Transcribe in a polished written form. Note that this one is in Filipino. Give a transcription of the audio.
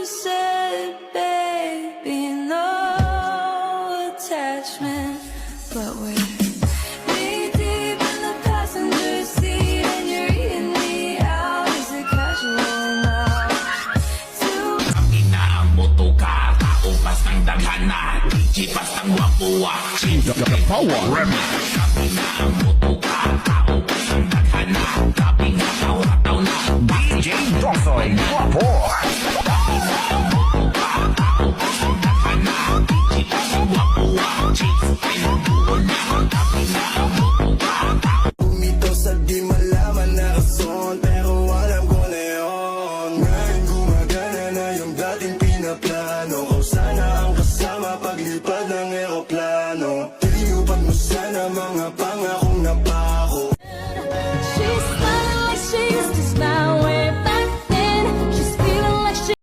said, baby, no attachment, but we're knee deep in the passenger seat, and you're eating me out. Is it casual now? Ina ang motoka, kaupas ng daghana, chipas ng wapua, The power remix. Ina ang motoka, kaupas ng daghana, kaping hataw-hataw na, DJ Dosoy Guapo.